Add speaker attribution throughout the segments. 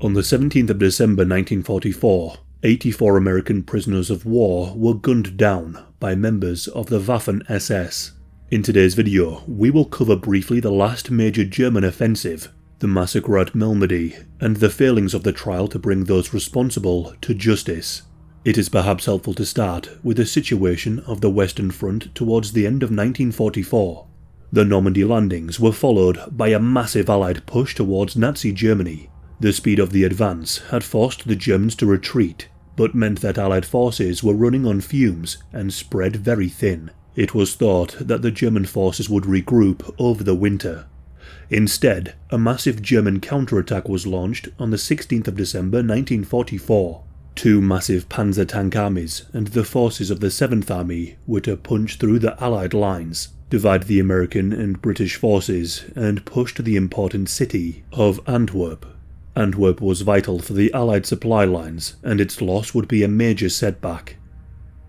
Speaker 1: On the 17th of December 1944, 84 American prisoners of war were gunned down by members of the Waffen SS. In today's video, we will cover briefly the last major German offensive, the massacre at Malmedy, and the failings of the trial to bring those responsible to justice. It is perhaps helpful to start with the situation of the Western Front towards the end of 1944. The Normandy landings were followed by a massive Allied push towards Nazi Germany. The speed of the advance had forced the Germans to retreat, but meant that Allied forces were running on fumes and spread very thin. It was thought that the German forces would regroup over the winter. Instead, a massive German counterattack was launched on the 16th of December 1944. Two massive panzer tank armies and the forces of the 7th Army were to punch through the Allied lines, divide the American and British forces, and push to the important city of Antwerp. Antwerp was vital for the Allied supply lines, and its loss would be a major setback.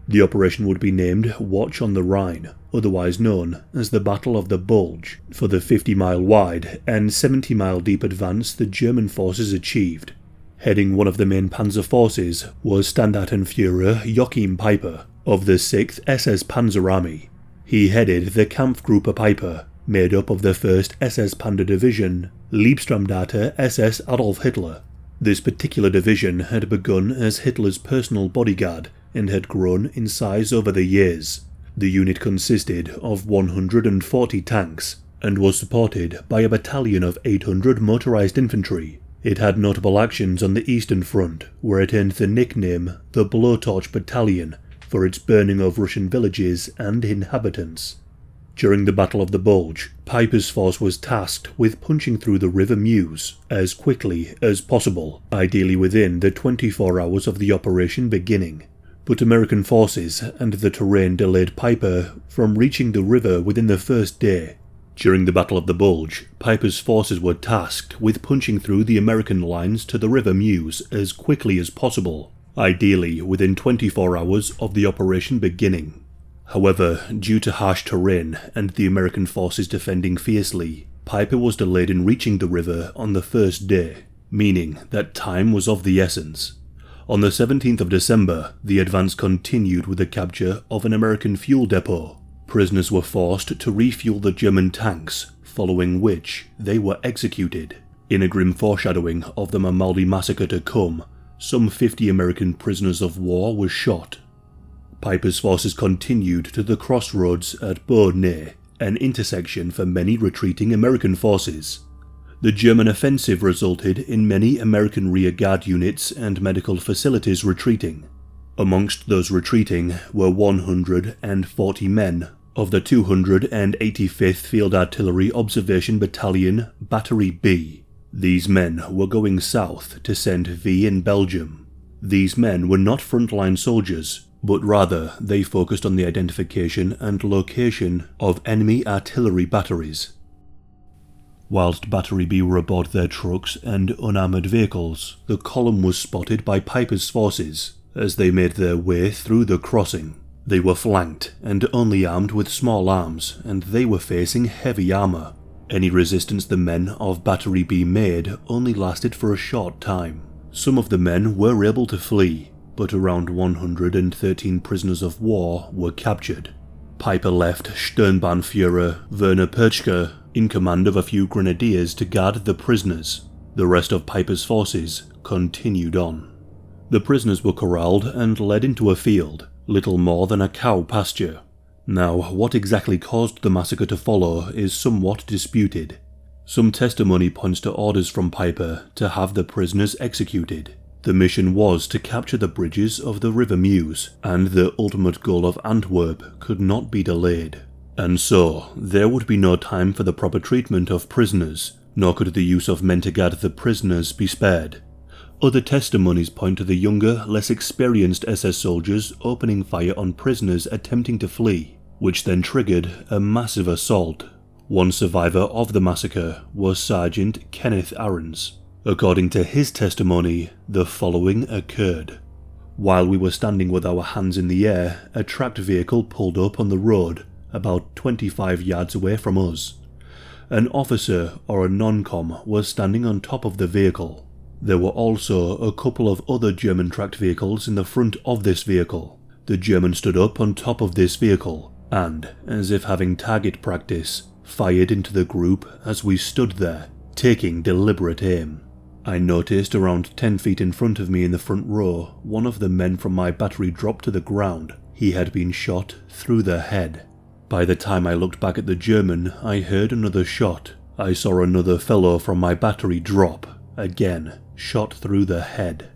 Speaker 1: The operation would be named Watch on the Rhine, otherwise known as the Battle of the Bulge, for the 50-mile wide and 70-mile deep advance the German forces achieved. Heading one of the main panzer forces was Standartenführer Joachim Peiper of the 6th SS Panzer Army. He headed the Kampfgruppe Peiper, made up of the 1st SS Panzer Division, Leibstandarte SS Adolf Hitler. This particular division had begun as Hitler's personal bodyguard and had grown in size over the years. The unit consisted of 140 tanks and was supported by a battalion of 800 motorized infantry. It had notable actions on the Eastern Front, where it earned the nickname the Blowtorch Battalion for its burning of Russian villages and inhabitants. During the Battle of the Bulge, Peiper's force was tasked with punching through the River Meuse as quickly as possible, ideally within the 24 hours of the operation beginning. But American forces and the terrain delayed Peiper from reaching the river within the first day. During the Battle of the Bulge, Peiper's forces were tasked with punching through the American lines to the River Meuse as quickly as possible, ideally within 24 hours of the operation beginning. However, due to harsh terrain and the American forces defending fiercely, Peiper was delayed in reaching the river on the first day, meaning that time was of the essence. On the 17th of December, the advance continued with the capture of an American fuel depot. Prisoners were forced to refuel the German tanks, following which they were executed. In a grim foreshadowing of the Malmedy massacre to come, some 50 American prisoners of war were shot. Peiper's forces continued to the crossroads at Beaune, an intersection for many retreating American forces. The German offensive resulted in many American rearguard units and medical facilities retreating. Amongst those retreating were 140 men of the 285th Field Artillery Observation Battalion Battery B. These men were going south to St. V in Belgium. These men were not frontline soldiers, but rather they focused on the identification and location of enemy artillery batteries. Whilst Battery B were aboard their trucks and unarmoured vehicles, the column was spotted by Peiper's forces as they made their way through the crossing. They were flanked and only armed with small arms, and they were facing heavy armour. Any resistance the men of Battery B made only lasted for a short time. Some of the men were able to flee, but around 113 prisoners of war were captured. Peiper left Sturmbannführer Werner Pertschke in command of a few grenadiers to guard the prisoners. The rest of Peiper's forces continued on. The prisoners were corralled and led into a field, little more than a cow pasture. Now, what exactly caused the massacre to follow is somewhat disputed. Some testimony points to orders from Peiper to have the prisoners executed. The mission was to capture the bridges of the River Meuse, and the ultimate goal of Antwerp could not be delayed. And so, there would be no time for the proper treatment of prisoners, nor could the use of men to guard the prisoners be spared. Other testimonies point to the younger, less experienced SS soldiers opening fire on prisoners attempting to flee, which then triggered a massive assault. One survivor of the massacre was Sergeant Kenneth Ahrens. According to his testimony, the following occurred. While we were standing with our hands in the air, a tracked vehicle pulled up on the road, about 25 yards away from us. An officer or a non-com was standing on top of the vehicle. There were also a couple of other German tracked vehicles in the front of this vehicle. The German stood up on top of this vehicle and, as if having target practice, fired into the group as we stood there, taking deliberate aim. I noticed around 10 feet in front of me in the front row, one of the men from my battery dropped to the ground. He had been shot through the head. By the time I looked back at the German, I heard another shot. I saw another fellow from my battery drop, again, shot through the head.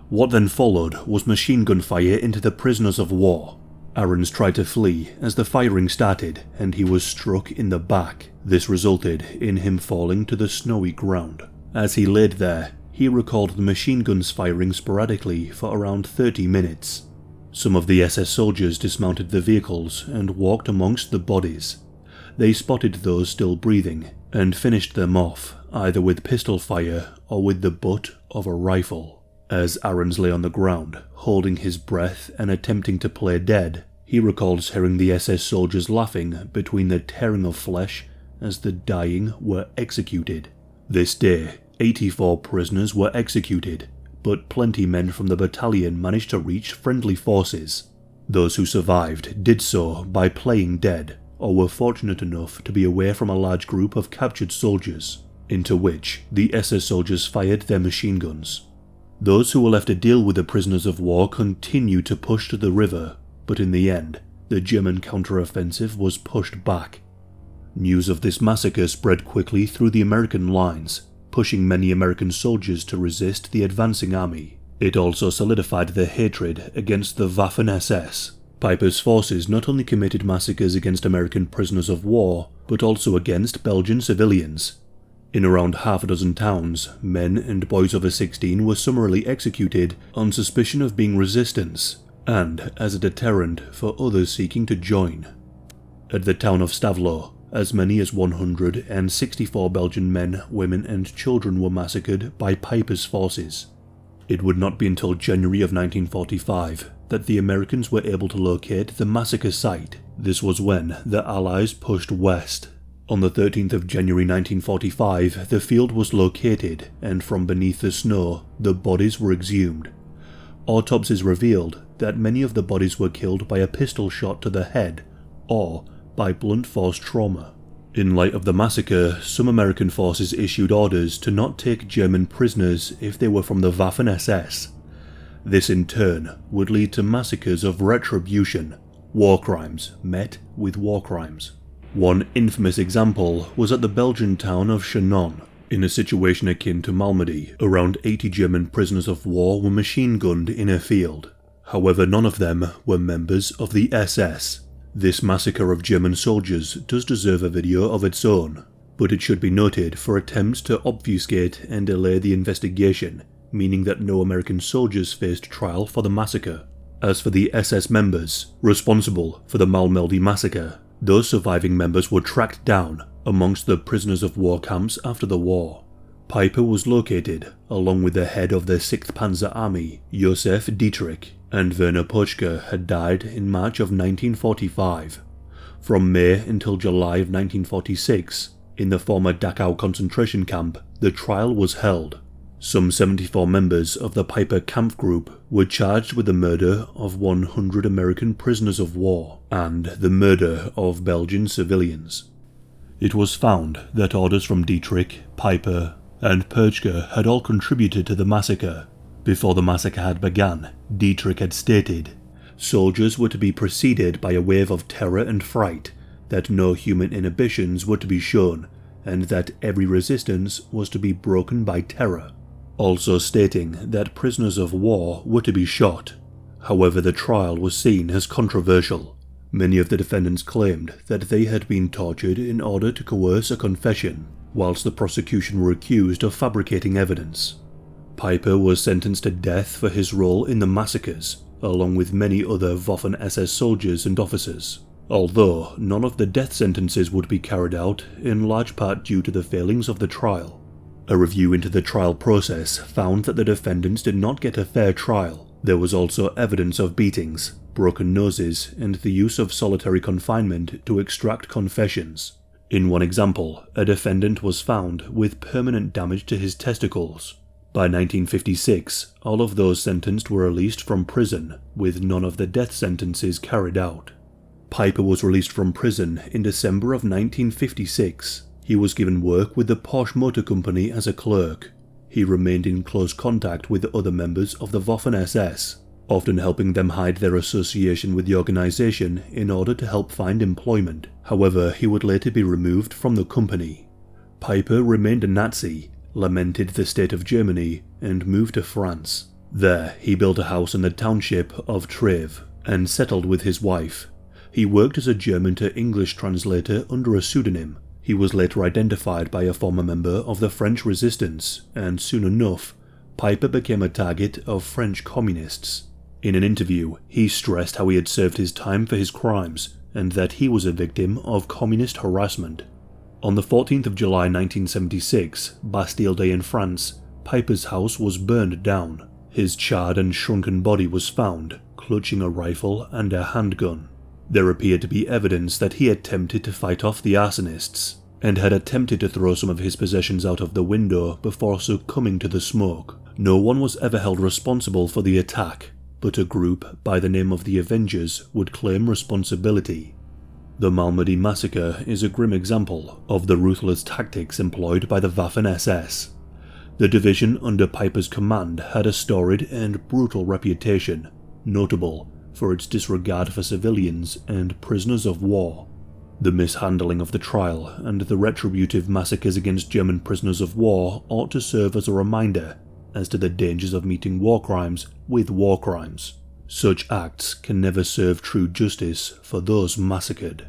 Speaker 1: What then followed was machine gun fire into the prisoners of war. Ahrens tried to flee as the firing started and he was struck in the back. This resulted in him falling to the snowy ground. As he laid there, he recalled the machine guns firing sporadically for around 30 minutes. Some of the SS soldiers dismounted the vehicles and walked amongst the bodies. They spotted those still breathing and finished them off, either with pistol fire or with the butt of a rifle. As Ahrens lay on the ground, holding his breath and attempting to play dead, he recalls hearing the SS soldiers laughing between the tearing of flesh as the dying were executed. This day, 84 prisoners were executed, but plenty men from the battalion managed to reach friendly forces. Those who survived did so by playing dead, or were fortunate enough to be away from a large group of captured soldiers, into which the SS soldiers fired their machine guns. Those who were left to deal with the prisoners of war continued to push to the river, but in the end, the German counter-offensive was pushed back. News of this massacre spread quickly through the American lines, pushing many American soldiers to resist the advancing army. It also solidified their hatred against the Waffen SS. Piper's forces not only committed massacres against American prisoners of war, but also against Belgian civilians. In around half a dozen towns, men and boys over 16 were summarily executed on suspicion of being resistance, and as a deterrent for others seeking to join. At the town of Stavelot, as many as 164 Belgian men, women and children were massacred by Piper's forces. It would not be until January of 1945 that the Americans were able to locate the massacre site. This was when the Allies pushed west. On the 13th of January 1945, the field was located, and from beneath the snow, the bodies were exhumed. Autopsies revealed that many of the bodies were killed by a pistol shot to the head, or by blunt force trauma. In light of the massacre, some American forces issued orders to not take German prisoners if they were from the Waffen SS. This in turn would lead to massacres of retribution, war crimes met with war crimes. One infamous example was at the Belgian town of Chinon. In a situation akin to Malmedy, around 80 German prisoners of war were machine-gunned in a field. However, none of them were members of the SS. This massacre of German soldiers does deserve a video of its own, but it should be noted for attempts to obfuscate and delay the investigation, meaning that no American soldiers faced trial for the massacre. As for the SS members responsible for the Malmedy massacre, those surviving members were tracked down amongst the prisoners of war camps after the war. Piper was located along with the head of the 6th Panzer Army, Josef Dietrich, and Werner Pochke had died in March of 1945. From May until July of 1946, in the former Dachau concentration camp, the trial was held. Some 74 members of the Piper camp group were charged with the murder of 100 American prisoners of war and the murder of Belgian civilians. It was found that orders from Dietrich, Piper, and Pochke had all contributed to the massacre. Before the massacre had begun, Dietrich had stated, soldiers were to be preceded by a wave of terror and fright, that no human inhibitions were to be shown, and that every resistance was to be broken by terror. Also stating that prisoners of war were to be shot. However, the trial was seen as controversial. Many of the defendants claimed that they had been tortured in order to coerce a confession, whilst the prosecution were accused of fabricating evidence. Piper was sentenced to death for his role in the massacres, along with many other Waffen SS soldiers and officers, although none of the death sentences would be carried out, in large part due to the failings of the trial. A review into the trial process found that the defendants did not get a fair trial. There was also evidence of beatings, broken noses, and the use of solitary confinement to extract confessions. In one example, a defendant was found with permanent damage to his testicles. By 1956, all of those sentenced were released from prison, with none of the death sentences carried out. Piper was released from prison in December of 1956. He was given work with the Porsche Motor Company as a clerk. He remained in close contact with other members of the Waffen SS, often helping them hide their association with the organization in order to help find employment. However, he would later be removed from the company. Piper remained a Nazi, lamented the state of Germany, and moved to France. There, he built a house in the township of Treves and settled with his wife. He worked as a German to English translator under a pseudonym. He was later identified by a former member of the French resistance, and soon enough, Piper became a target of French communists. In an interview, he stressed how he had served his time for his crimes, and that he was a victim of communist harassment. On the 14th of July 1976, Bastille Day in France, Piper's house was burned down. His charred and shrunken body was found, clutching a rifle and a handgun. There appeared to be evidence that he attempted to fight off the arsonists, and had attempted to throw some of his possessions out of the window before succumbing to the smoke. No one was ever held responsible for the attack, but a group by the name of the Avengers would claim responsibility. The Malmedy massacre is a grim example of the ruthless tactics employed by the Waffen SS. The division under Piper's command had a storied and brutal reputation, notable for its disregard for civilians and prisoners of war. The mishandling of the trial and the retributive massacres against German prisoners of war ought to serve as a reminder as to the dangers of meeting war crimes with war crimes. Such acts can never serve true justice for those massacred.